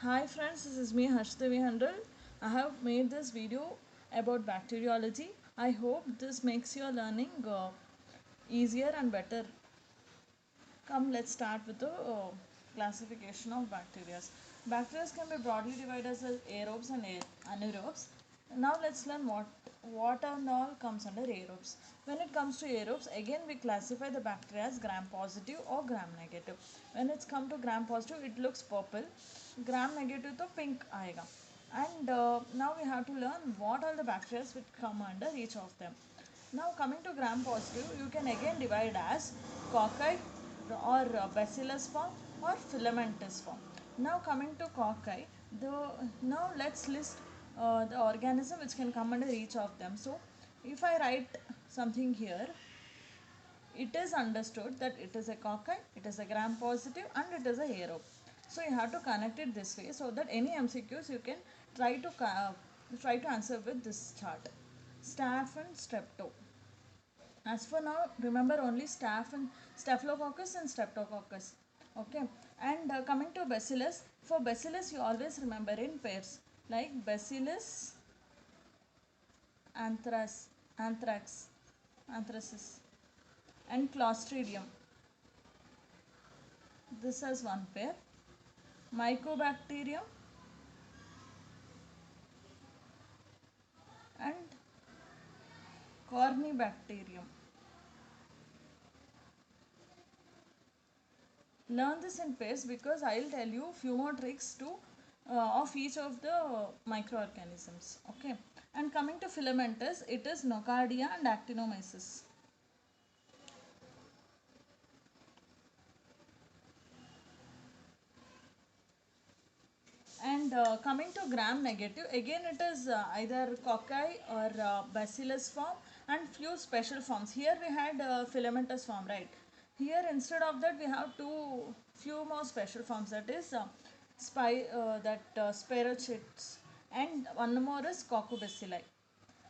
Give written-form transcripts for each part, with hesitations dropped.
Hi friends, this is me Harshdevi Handal. I have made this video about bacteriology. I hope this makes your learning easier and better. Come, let's start with the classification of bacteria. Bacteria can be broadly divided as aerobes and anaerobes. Now let's learn what and all comes under aerobes. When it comes to aerobes, again we classify the bacteria as gram positive or gram negative. When it's come to gram positive, it looks purple. Gram negative to pink aega. And now we have to learn what all the bacteria which come under each of them. Now coming to gram positive, you can again divide as cocci or bacillus form or filamentous form. Now coming to cocci, now let's list the organism which can come under each of them. So if I write something here, it is understood that it is a cocci, it is a gram positive and it is a aerobe. So you have to connect it this way so that any MCQs you can try to answer with this chart. Staph and strepto. As for now, remember only staph and staphylococcus and streptococcus. Okay, and coming to bacillus, for bacillus you always remember in pairs like bacillus anthrax, anthracis, and clostridium. This has one pair. Mycobacterium and Corynebacterium. Learn this in pairs because I'll tell you few more tricks to of each of the microorganisms. Okay, and coming to filamentous, it is Nocardia and Actinomyces. And coming to gram negative, again it is either cocci or bacillus form and few special forms. Here we had filamentous form, right? Here instead of that we have few more special forms, that is spirochetes, and one more is coccobacilli.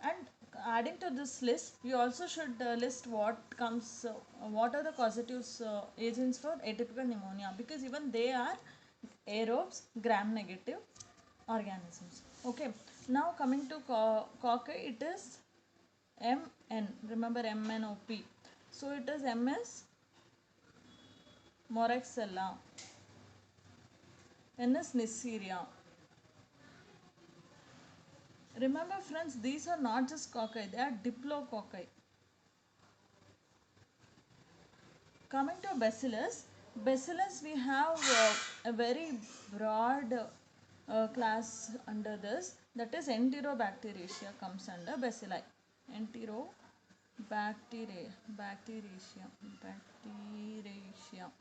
And adding to this list, we also should list what are the causative agents for atypical pneumonia, because even they are aerobes, gram negative organisms. Okay, now coming to cocci, it is MN. Remember MNOP. So it is MS moraxella, N is Neisseria. Remember friends, these are not just cocci, they are diplococci. Coming to bacillus we have a very broad class under this, that is Enterobacteriaceae comes under bacilli. Enterobacteriaceae.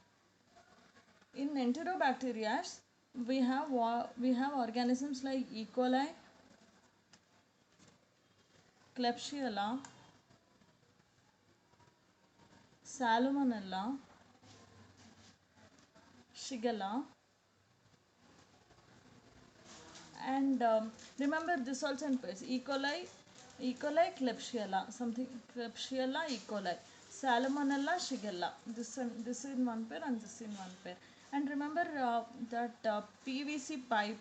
In Enterobacteriaceae we have organisms like E. coli, Klebsiella, Salmonella, Shigella, and remember this also in place. E. coli, Klebsiella, something Klebsiella, E. coli, Salmonella, Shigella. This in one pair and this in one pair. And remember that PVC pipe.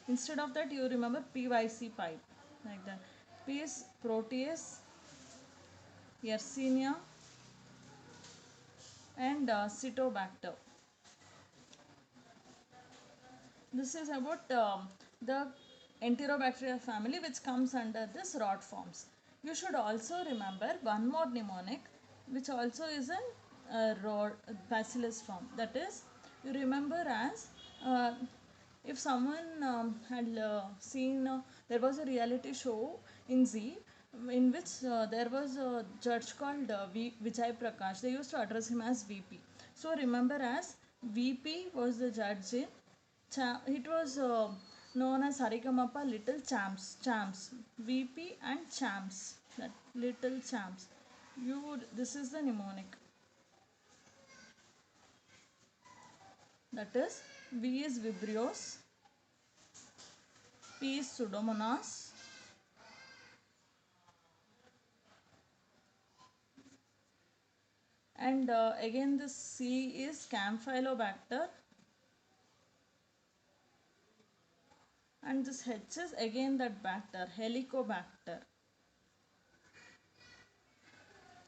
Instead of that, you remember PYC pipe, like that. P is Proteus, Yersinia, and Citobacter. This is about the Enterobacteria family, which comes under this rod forms. You should also remember one more mnemonic which also is an rod bacillus form. That is, you remember as if someone had seen there was a reality show in Z in which there was a judge called Vijay Prakash. They used to address him as VP. So remember as VP was the judge in it was known as Harikamappa Little Champs, VP and Champs, that Little Champs. This is the mnemonic. That is, V is Vibrios, P is Pseudomonas, and again this C is Campylobacter, and this H is again that bacter, Helicobacter.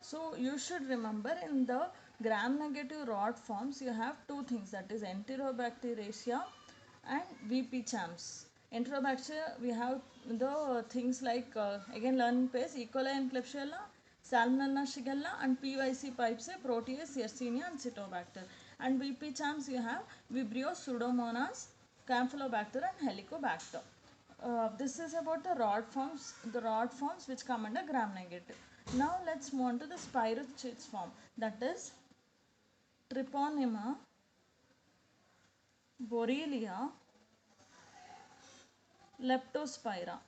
So you should remember in the gram-negative rod forms you have two things, that is Enterobacteriaceae and VP chams. Enterobacteria we have the things like again learning page, E. coli and Klebsiella, Salmonella, Shigella and PYC pipes, Proteus, Yersinia and Citobacter. And VP chams you have Vibrio, Pseudomonas, Campylobacter and Helicobacter. This is about the rod forms which come under gram-negative. Now let's move on to the spirochetes form, that is Treponema, Borrelia, Leptospira.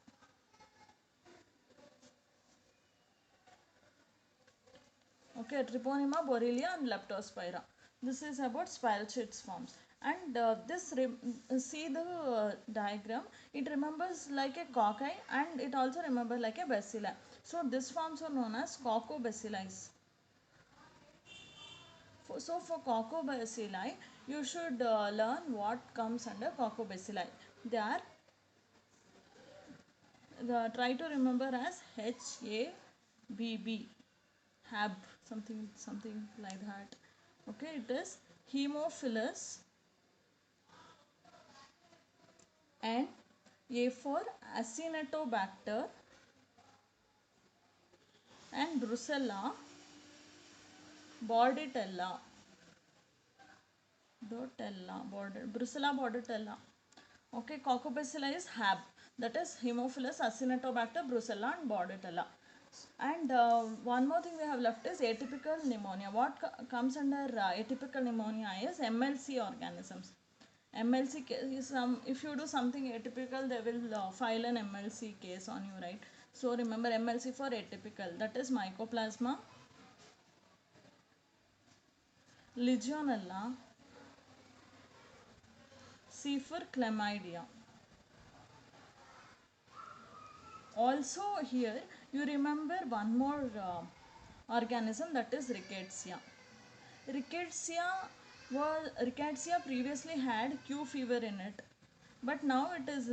Okay, Treponema, Borrelia and Leptospira. This is about spirochetes forms. And see the diagram, it remembers like a cocci and it also remembers like a bacilli. So these forms are known as coccobacilli. So for coccobacilli, you should learn what comes under coccobacilli. They are, try to remember as HABB, HAB, something like that. Okay, it is Haemophilus, and A for Acinetobacter and Brucella, Bordetella, Brucella bordetella. Okay, Coccobacilli is HAB, that is Haemophilus, Acinetobacter, Brucella and Bordetella. And one more thing we have left is atypical pneumonia. What comes under atypical pneumonia is MLC organisms. MLC case, if you do something atypical, they will file an MLC case on you, right? So remember MLC for atypical, that is Mycoplasma, Legionella, C for Chlamydia. Also here you remember one more organism, that is Rickettsia. Rickettsia previously had Q fever in it, but now it is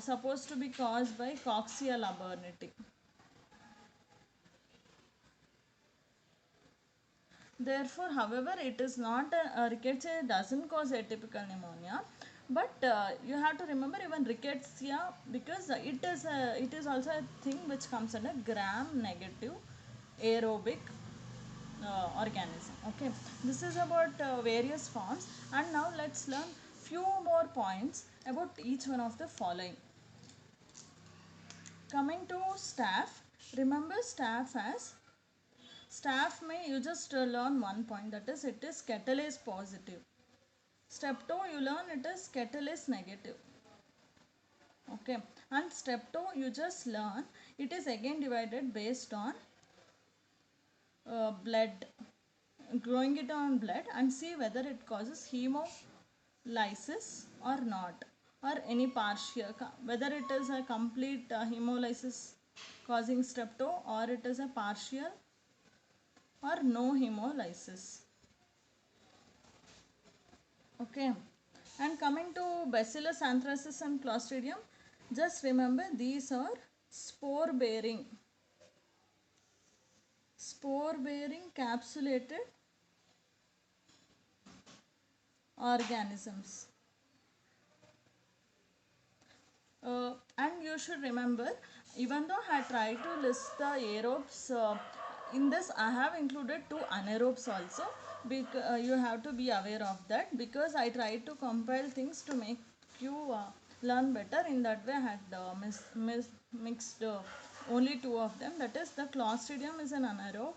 supposed to be caused by Coxia laburneti. Therefore, however, it is not Rickettsia doesn't cause atypical pneumonia, but you have to remember even Rickettsia, because it is also a thing which comes under gram-negative aerobic organism. Okay, this is about various forms, and now let's learn few more points about each one of the following. Coming to staph, remember staph as staph may you just learn one point, that is it is catalase positive. Step 2 you learn it is catalase negative. Okay, and step 2 you just learn it is again divided based on blood, growing it on blood and see whether it causes hemolysis or not, or any partial, whether it is a complete hemolysis causing step 2 or it is a partial or no hemolysis. Okay, and coming to Bacillus anthracis and Clostridium, just remember these are spore bearing capsulated organisms. And you should remember, even though I try to list the aerobes, in this I have included two anaerobes also, because you have to be aware of that, because I try to compile things to make you learn better. In that way I had mixed only two of them, that is the Clostridium is an anaerobe,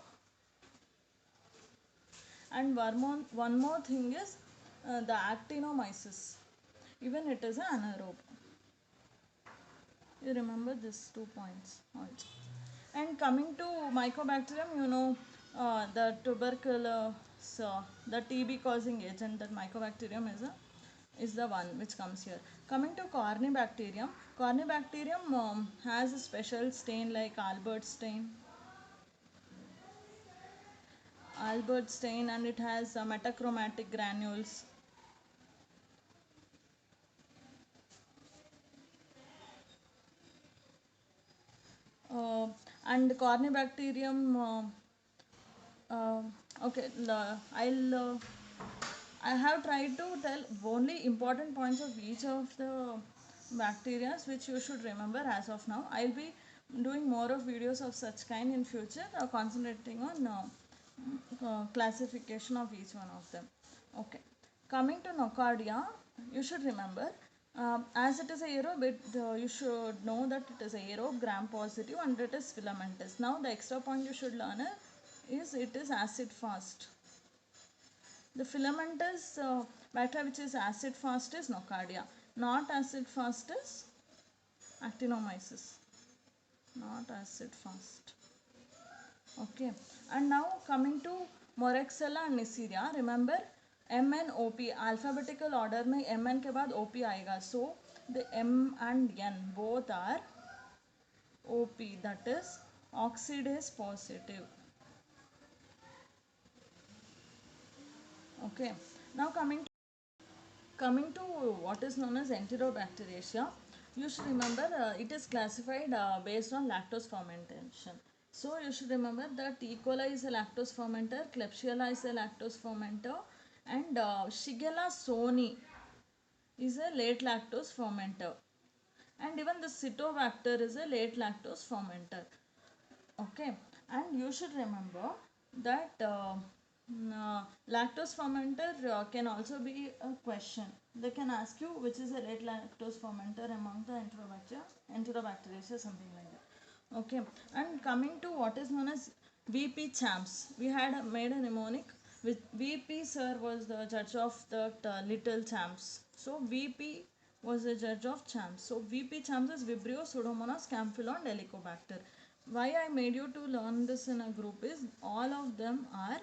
and one more thing is the Actinomyces, even it is an anaerobe. You remember these 2 points also. And coming to Mycobacterium, you know the tuberculosis, the TB causing agent, that Mycobacterium is the one which comes here. Coming to Corynebacterium, has a special stain like Albert stain, and it has metachromatic granules. and Corynebacterium. Uh, okay, I have tried to tell only important points of each of the bacteria which you should remember as of now. I'll be doing more of videos of such kind in future, concentrating on classification of each one of them. Okay, coming to Nocardia, you should remember as it is aerobe, you should know that it is aerobe, gram positive, and it is filamentous. Now the extra point you should learn is it is acid fast. The filamentous bacteria which is acid fast is Nocardia. Not acid fast is Actinomyces. Not acid fast. Okay. And now coming to Moraxella and Neisseria. Remember MNOP alphabetical order में MN के बाद OP आएगा. So the M and N both are OP, that is oxidase positive. Okay. Now coming to what is known as Enterobacteriaceae, you should remember it is classified based on lactose fermentation. So you should remember that E. coli is a lactose fermenter, Klebsiella is a lactose fermenter, and Shigella soni is a late lactose fermenter. And even the Citobacter is a late lactose fermenter. Okay, and you should remember that lactose fermenter can also be a question. They can ask you which is a late lactose fermenter among the Enterobacteriaceae, something like that. Okay, and coming to what is known as VP champs, we had made a mnemonic with VP sir was the judge of the little champs. So VP was the judge of champs. So VP champs is Vibrio, Pseudomonas, Camphylon, Helicobacter. Why I made you to learn this in a group is all of them are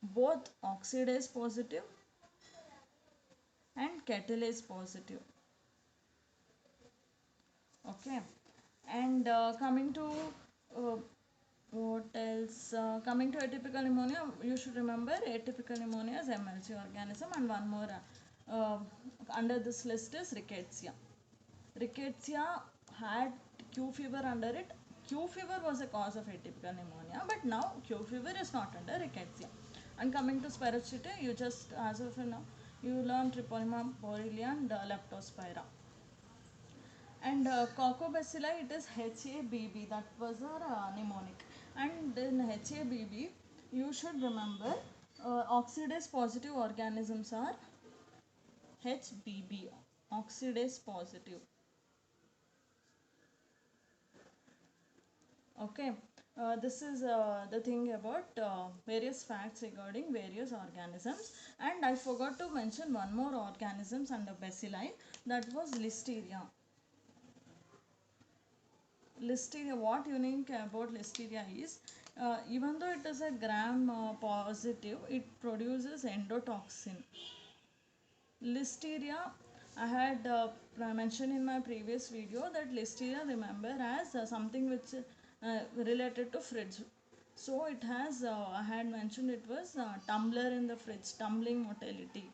both oxidase positive and catalase positive. Okay, and coming to uh, what else? Coming to atypical pneumonia, you should remember atypical pneumonia is MLC organism, and one more under this list is Rickettsia. Rickettsia had Q fever under it. Q fever was a cause of atypical pneumonia, but now Q fever is not under Rickettsia. And coming to Sporochite, you just as of now you learn Treponema borrelia and Leptospira. And Coccobacilli, it is HABB, that was our mnemonic. And in HABB, you should remember oxidase positive organisms are HBB, oxidase positive. Okay, this is the thing about various facts regarding various organisms, and I forgot to mention one more organisms under bacilli, that was Listeria. Listeria, what unique about Listeria is even though it is a gram positive, it produces endotoxin. Listeria, I had mentioned in my previous video that Listeria, remember, as something which related to fridge. So it has, I had mentioned it was tumbler in the fridge, tumbling motility.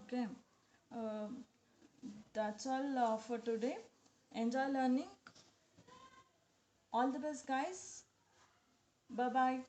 Okay, uh, that's all for today. Enjoy learning. All the best, guys. Bye bye.